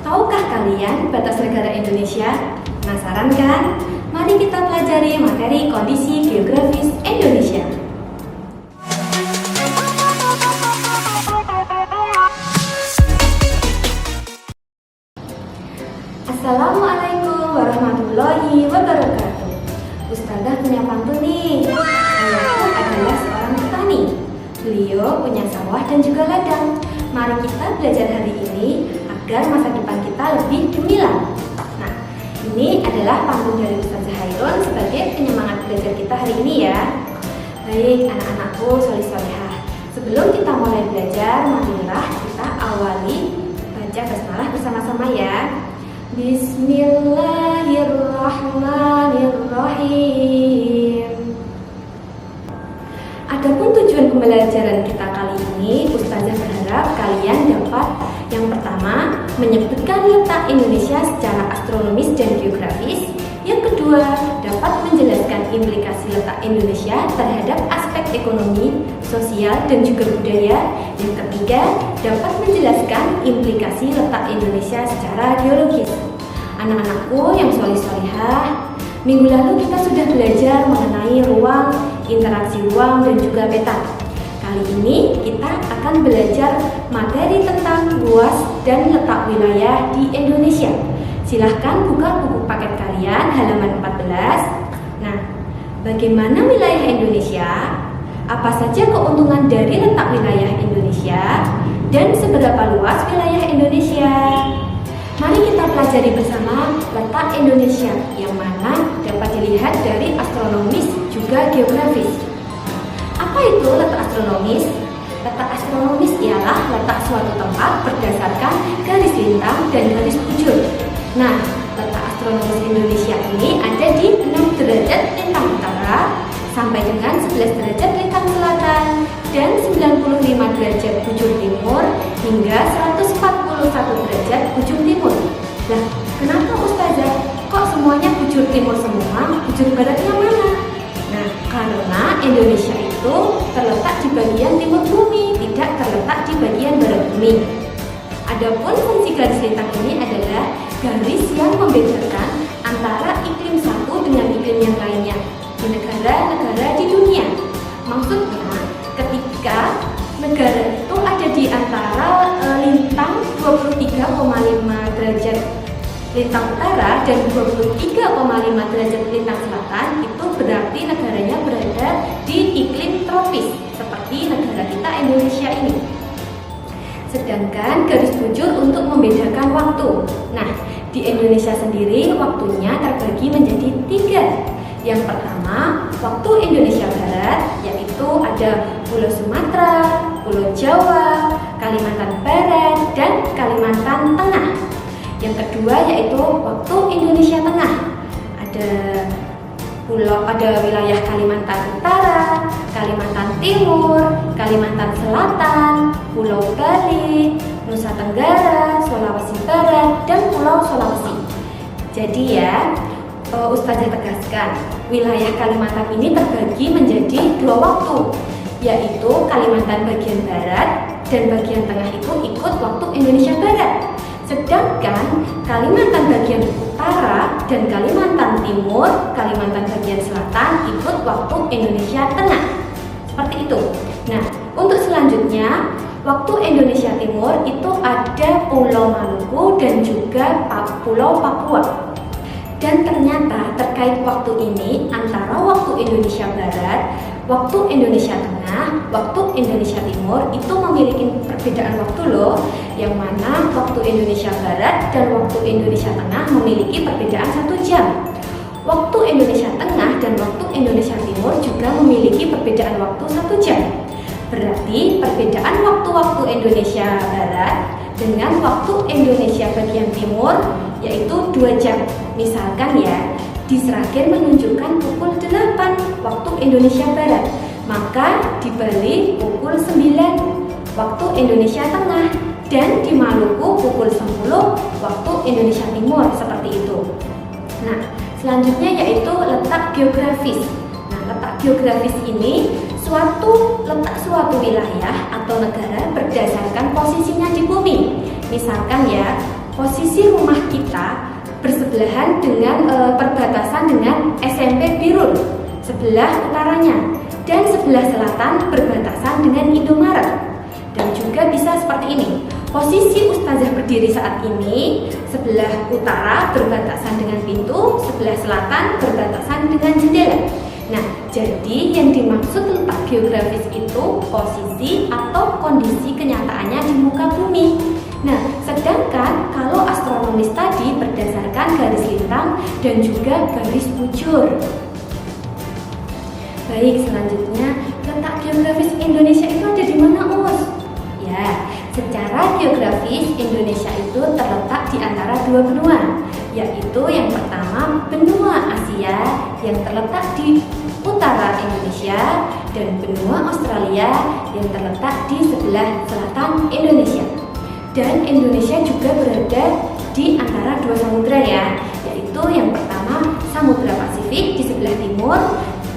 Tahukah kalian batas negara Indonesia? Penasaran kan? Mari kita pelajari materi kondisi geografis Indonesia. Assalamualaikum warahmatullahi wabarakatuh. Ustazah punya pantun nih. Ayahku adalah seorang petani. Beliau punya sawah dan juga ladang. Mari kita belajar hari ini agar masa depan kita lebih gemilang. Nah, ini adalah pantun dari Ustazah Hairun sebagai penyemangat belajar kita hari ini ya. Baik anak-anakku solih-solihah, sebelum kita mulai belajar, marilah kita awali baca basmalah bersama-sama ya. Bismillahirrahmanirrahim. Adapun tujuan pembelajaran kita kali ini, Ustazah berharap kalian dapat yang pertama, menyebutkan letak Indonesia secara astronomis dan geografis. Yang kedua, dapat menjelaskan implikasi letak Indonesia terhadap aspek ekonomi, sosial, dan juga budaya. Yang ketiga, dapat menjelaskan implikasi letak Indonesia secara geologis. Anak-anakku yang solih-solihah, minggu lalu kita sudah belajar mengenai ruang, interaksi ruang, dan juga peta. Kali ini kita akan belajar materi tentang luas dan letak wilayah di Indonesia. Silahkan buka buku paket kalian halaman 14. Nah, bagaimana wilayah Indonesia? Apa saja keuntungan dari letak wilayah Indonesia? Dan seberapa luas wilayah Indonesia? Mari kita pelajari bersama letak Indonesia yang mana dapat dilihat dari astronomis juga geografis. Apa itu letak astronomis? Letak astronomis ialah letak suatu tempat berdasarkan garis lintang dan garis bujur. Nah, letak astronomis Indonesia ini ada di 6 derajat lintang utara sampai dengan 11 derajat lintang selatan dan 95 derajat bujur timur hingga 141 derajat bujur timur. Lah, kenapa Ustazah? Kok semuanya bujur timur semua? Bujur baratnya mana? Nah, karena Indonesia itu terletak di bagian timur bumi, tidak terletak di bagian barat bumi. Adapun fungsi garis lintang ini adalah garis yang membedakan antara iklim satu dengan iklim yang lainnya di negara-negara di dunia. Maksudnya, ketika negara itu ada di antara lintang 23,5 derajat lintang utara dan 23,5 derajat lintang selatan, itu berarti negaranya berada di iklim tropis seperti negara kita Indonesia ini. Sedangkan garis bujur untuk membedakan waktu. Nah, di Indonesia sendiri waktunya terbagi menjadi 3. Yang pertama, waktu Indonesia Barat, yaitu ada Pulau Sumatera, Pulau Jawa, Kalimantan Barat, dan Kalimantan Tengah. Yang kedua yaitu waktu Indonesia Tengah. Ada wilayah Kalimantan Utara, Kalimantan Timur, Kalimantan Selatan, Pulau Bali, Nusa Tenggara, Sulawesi Barat, dan Pulau Sulawesi. Jadi ya, Ustazah tegaskan, wilayah Kalimantan ini terbagi menjadi 2 waktu, yaitu Kalimantan bagian Barat dan bagian Tengah itu ikut waktu Indonesia Barat. Sedangkan Kalimantan bagian Utara dan Kalimantan Timur, Kalimantan bagian Selatan ikut waktu Indonesia Tengah. Seperti itu. Nah, untuk selanjutnya, waktu Indonesia Timur itu ada Pulau Maluku dan juga Pulau Papua. Dan ternyata terkait waktu ini antara waktu Indonesia Barat, waktu Indonesia Tengah, waktu Indonesia Timur itu memiliki perbedaan waktu loh, yang mana waktu Indonesia Barat dan waktu Indonesia Tengah memiliki perbedaan 1 jam. Waktu Indonesia Tengah dan waktu Indonesia Timur juga memiliki perbedaan waktu 1 jam. Berarti perbedaan waktu-waktu Indonesia Barat dengan waktu Indonesia bagian timur yaitu 2 jam. Misalkan ya, di Sragen menunjukkan pukul 8 waktu Indonesia Barat, maka di Bali pukul 9 waktu Indonesia Tengah, dan di Maluku pukul 10 waktu Indonesia Timur, seperti itu. Nah, selanjutnya yaitu letak geografis. Nah, letak geografis ini letak suatu wilayah atau negara berdasarkan posisinya di bumi. Misalkan ya, posisi rumah kita bersebelahan dengan perbatasan dengan SMP Birul sebelah utaranya, dan sebelah selatan berbatasan dengan Indomaret. Dan juga bisa seperti ini. Posisi Ustazah berdiri saat ini, sebelah utara berbatasan dengan pintu, sebelah selatan berbatasan dengan jendela. Nah, jadi yang dimaksud letak geografis itu posisi atau kondisi kenyataannya di muka bumi. Nah, sedangkan kalau astronomis tadi berdasarkan garis lintang dan juga garis bujur. Baik, selanjutnya letak geografis Indonesia itu ada di mana, Us? Ya, secara geografis Indonesia itu terletak di antara dua benua, yaitu yang pertama benua Asia yang terletak di utara Indonesia dan benua Australia yang terletak di sebelah selatan Indonesia. Dan Indonesia juga berada di antara dua samudra ya, yaitu yang pertama Samudra Pasifik di sebelah timur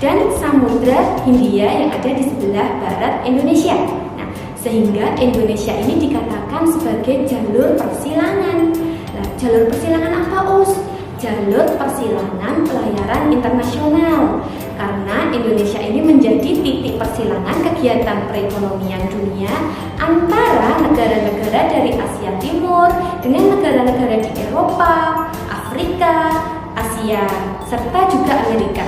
dan Samudra Hindia yang ada di sebelah barat Indonesia. Nah, sehingga Indonesia ini dikatakan sebagai jalur persilangan. Nah, jalur persilangan apa, Us? Jalur persilangan pelayaran internasional. Karena Indonesia ini menjadi titik persilangan kegiatan perekonomian dunia antara negara-negara dari Asia Timur dengan negara-negara di Eropa, Afrika, Asia, serta juga Amerika.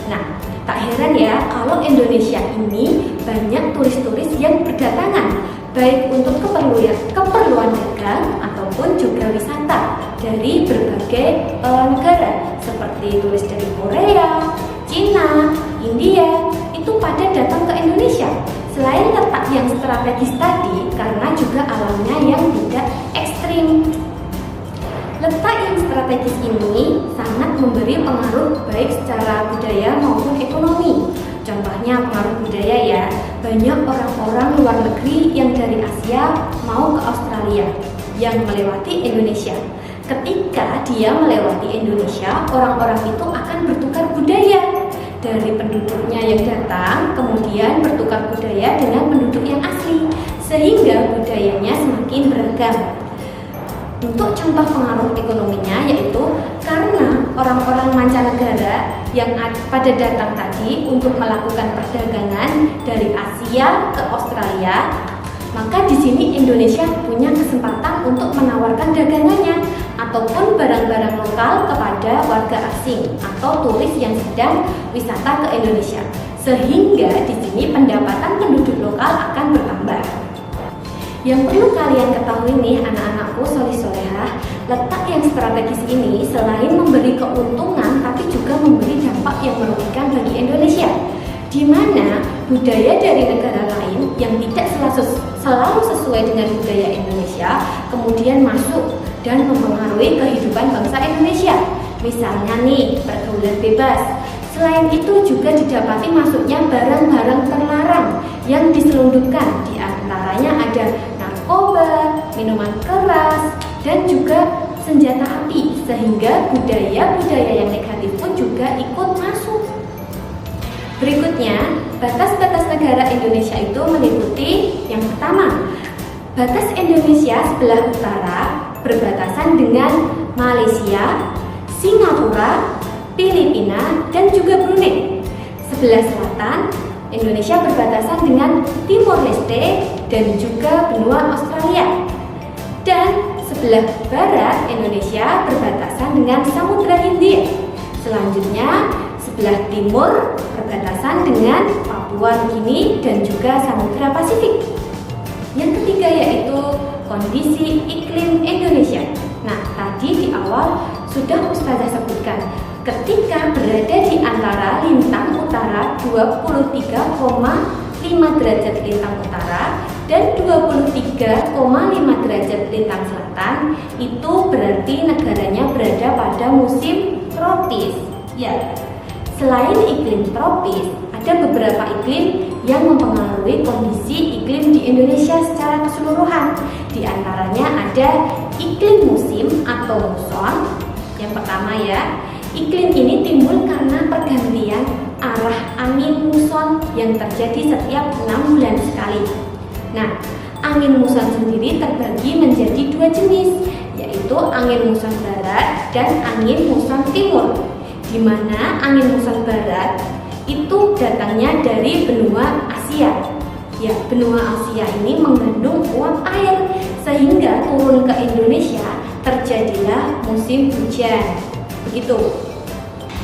Nah, tak heran ya kalau Indonesia ini banyak turis-turis yang berdatangan, baik untuk keperluan dagang ataupun juga wisata dari berbagai negara seperti turis dari Korea, Cina, India, itu pada datang ke Indonesia. Selain letak yang strategis tadi, karena juga alamnya yang tidak ekstrim. Letak yang strategis ini sangat memberi pengaruh baik secara budaya maupun ekonomi. Contohnya pengaruh budaya ya, banyak orang-orang luar negeri yang dari Asia mau ke Australia yang melewati Indonesia. Ketika dia melewati Indonesia, orang-orang itu akan bertukar budaya. Dari penduduknya yang datang, kemudian bertukar budaya dengan penduduk yang asli, sehingga budayanya semakin beragam. Untuk contoh pengaruh ekonominya yaitu karena orang-orang mancanegara yang pada datang tadi untuk melakukan perdagangan dari Asia ke Australia, maka di sini Indonesia punya kesempatan untuk menawarkan dagangannya ataupun barang-barang lokal kepada warga asing atau turis yang sedang wisata ke Indonesia, sehingga di sini pendapatan penduduk lokal akan bertambah. Yang perlu kalian ketahui nih anak-anakku soleh-solehah, letak yang strategis ini selain memberi keuntungan tapi juga memberi dampak yang merugikan bagi Indonesia, di mana budaya dari negara lain yang tidak selalu sesuai dengan budaya Indonesia kemudian masuk dan mempengaruhi kehidupan bangsa Indonesia. Misalnya nih, pergaulan bebas. Selain itu juga didapati masuknya barang-barang terlarang yang diselundupkan, di antaranya ada narkoba, minuman keras, dan juga senjata api, sehingga budaya-budaya yang negatif pun juga ikut masuk. Berikutnya, batas-batas negara Indonesia itu meliputi yang pertama, batas Indonesia sebelah utara berbatasan dengan Malaysia, Singapura, Filipina, dan juga Brunei. Sebelah selatan, Indonesia berbatasan dengan Timor Leste dan juga benua Australia. Dan sebelah barat, Indonesia berbatasan dengan Samudra Hindia. Selanjutnya, sebelah timur berbatasan dengan Papua Nugini dan juga Samudra Pasifik. Yang ketiga yaitu kondisi iklim Indonesia. Nah, tadi di awal sudah Ustazah sebutkan, ketika berada di antara lintang utara 23,5 derajat lintang utara dan 23,5 derajat lintang selatan, itu berarti negaranya berada pada musim tropis. Ya, selain iklim tropis, ada beberapa iklim yang mempengaruhi kondisi iklim di Indonesia secara keseluruhan. Di antaranya ada iklim musim atau muson. Yang pertama ya, iklim ini timbul karena pergantian arah angin muson yang terjadi setiap 6 bulan sekali. Nah, angin muson sendiri terbagi menjadi dua jenis, yaitu yaitu angin muson barat dan angin muson timur. Di mana angin muson barat itu datangnya dari benua Asia. Ya, benua Asia ini mengandung uap air sehingga turun ke Indonesia terjadilah musim hujan. Begitu.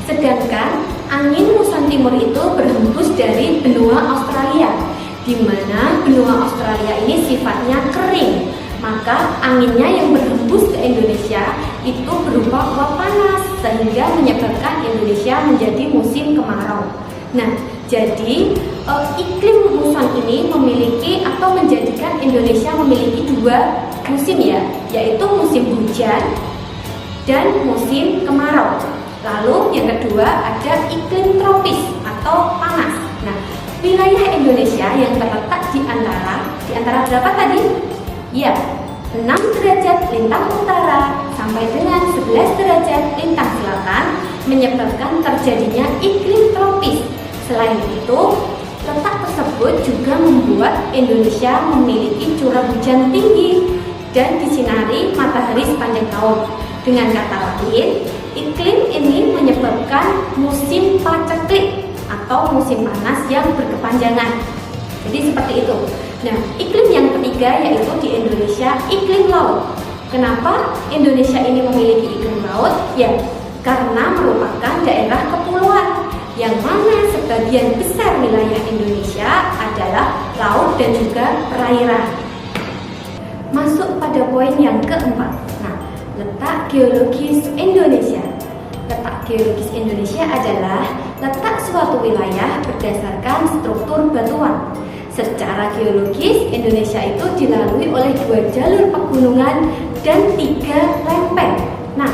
Sedangkan angin muson timur itu berhembus dari benua Australia, di mana benua Australia ini sifatnya kering. Maka anginnya yang berhembus ke Indonesia itu berupa uap panas sehingga menyebabkan Indonesia menjadi musim kemarau. Nah, jadi iklim muson ini memiliki atau menjadikan Indonesia memiliki dua musim ya, yaitu musim hujan dan musim kemarau. Lalu yang kedua ada iklim tropis atau panas. Nah, wilayah Indonesia yang terletak di antara berapa tadi? Ya, 6 derajat lintang utara sampai dengan 11 derajat lintang selatan menyebabkan terjadinya iklim tropis. Selain itu, letak tersebut juga membuat Indonesia memiliki curah hujan tinggi dan disinari matahari sepanjang tahun. Dengan kata lain, iklim ini menyebabkan musim paceklik atau musim panas yang berkepanjangan. Jadi seperti itu. Nah, iklim yang ketiga yaitu di Indonesia iklim laut. Kenapa Indonesia ini memiliki iklim laut? Ya, karena merupakan daerah kepulauan yang mana sebagian besar wilayah Indonesia adalah laut dan juga perairan. Masuk pada poin yang keempat. Nah, letak geologis Indonesia. Letak geologis Indonesia adalah letak suatu wilayah berdasarkan struktur batuan. Secara geologis, Indonesia itu dilalui oleh 2 jalur pegunungan dan 3 lempeng. Nah,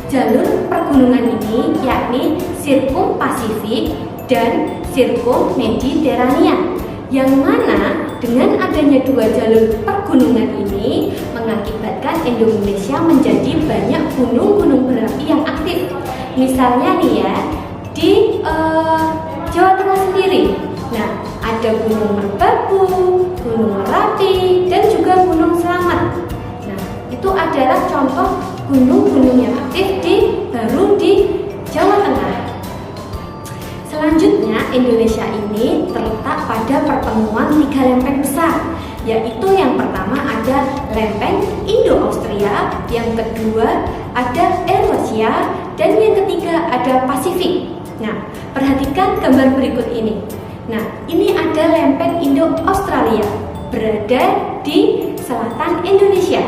jalur pergunungan ini yakni Sirkum Pasifik dan Sirkum Mediterania, yang mana dengan adanya 2 jalur pergunungan ini mengakibatkan Indonesia menjadi banyak gunung-gunung berapi yang aktif. Misalnya nih ya, di Jawa Tengah sendiri. Nah, ada Gunung Merbabu, Gunung Merapi, dan juga Gunung Slamet. Nah, itu adalah contoh gunung-gunung yang aktif baru di Jawa Tengah. Selanjutnya, Indonesia ini terletak pada pertemuan 3 lempeng besar, yaitu yang pertama ada lempeng Indo-Austria, yang kedua ada Eurasia, dan yang ketiga ada Pasifik. Nah, perhatikan gambar berikut ini. Nah, ini ada lempeng Indo-Australia berada di selatan Indonesia,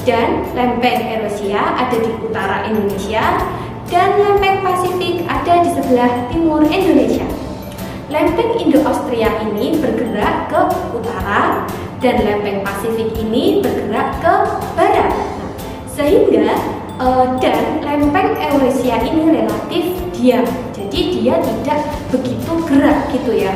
dan lempeng Eurasia ada di utara Indonesia, dan lempeng Pasifik ada di sebelah timur Indonesia. Lempeng Indo-Austria ini bergerak ke utara dan lempeng Pasifik ini bergerak ke barat. Nah, sehingga dan lempeng Eurasia ini relatif diam, jadi dia tidak begitu gerak gitu ya.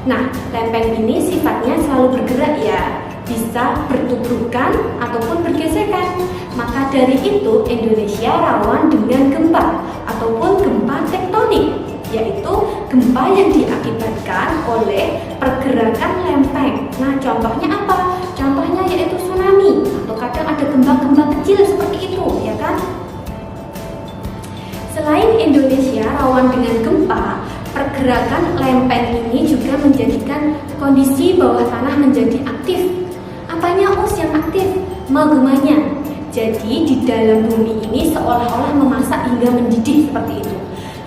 Nah, lempeng ini sifatnya selalu bergerak ya, bisa bertubrukan ataupun bergesekan. Maka dari itu Indonesia rawan dengan gempa ataupun gempa tektonik, yaitu gempa yang diakibatkan oleh pergerakan lempeng. Nah, contohnya apa? Contohnya yaitu tsunami, atau kadang ada gempa-gempa kecil seperti itu, ya kan? Selain Indonesia rawan dengan gempa, pergerakan lempeng ini juga menjadikan kondisi bawah tanah menjadi aktif. Apanya yang aktif? Magmanya. Jadi di dalam bumi ini seolah-olah memasak hingga mendidih seperti itu.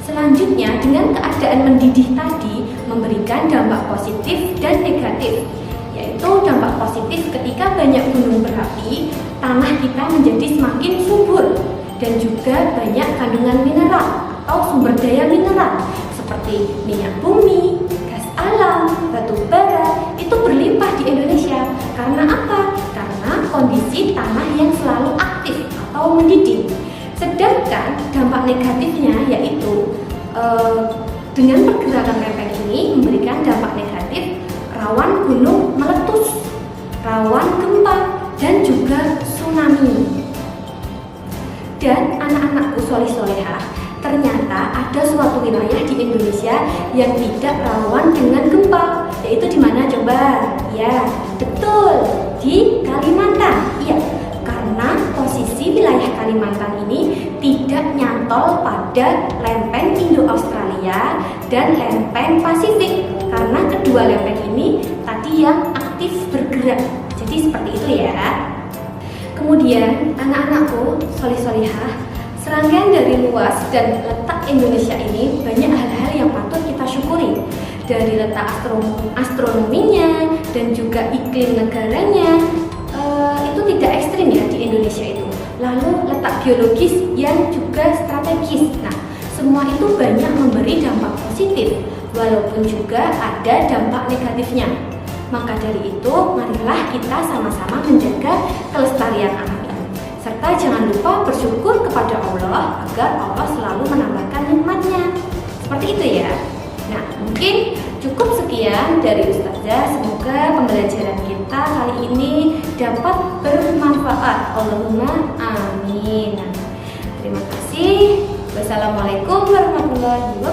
Selanjutnya, dengan keadaan mendidih tadi memberikan dampak positif dan negatif. Yaitu dampak positif ketika banyak gunung berapi, tanah kita menjadi semakin subur dan juga banyak kandungan mineral atau sumber daya mineral seperti minyak bumi, gas alam, batu bara itu berlimpah di Indonesia. Karena apa? Karena kondisi tanah yang selalu aktif atau mendidih. Sedangkan dampak negatifnya yaitu dengan pergerakan lempeng ini memberikan dampak negatif, rawan gunung meletus, rawan gempa, dan juga tsunami. Dan anak-anakku soleh-solehah, ternyata ada suatu wilayah di Indonesia yang tidak rawan dengan gempa, yaitu di mana coba? Ya, betul, di Kalimantan. Iya, karena posisi wilayah Kalimantan ini tidak nyantol pada lempeng Indo-Australia dan lempeng Pasifik, karena kedua lempeng ini tadi yang aktif bergerak. Jadi seperti itu ya. Kemudian anak-anakku, solih-solihah, serangkaian dari luas dan letak Indonesia ini banyak hal-hal yang patut kita syukuri. Dari letak astronominya dan juga iklim negaranya, itu tidak ekstrim ya di Indonesia itu. Lalu letak biologis yang juga strategis. Nah, semua itu banyak memberi dampak positif, walaupun juga ada dampak negatifnya. Maka dari itu, marilah kita sama-sama menjaga kelestarian alam ini. Serta jangan lupa bersyukur kepada Allah agar Allah selalu menambahkan nikmatnya. Seperti itu ya. Nah, mungkin cukup sekian dari Ustazah. Semoga pembelajaran kita kali ini dapat bermanfaat. Allahumma amin. Terima kasih. Wassalamualaikum warahmatullahi wabarakatuh.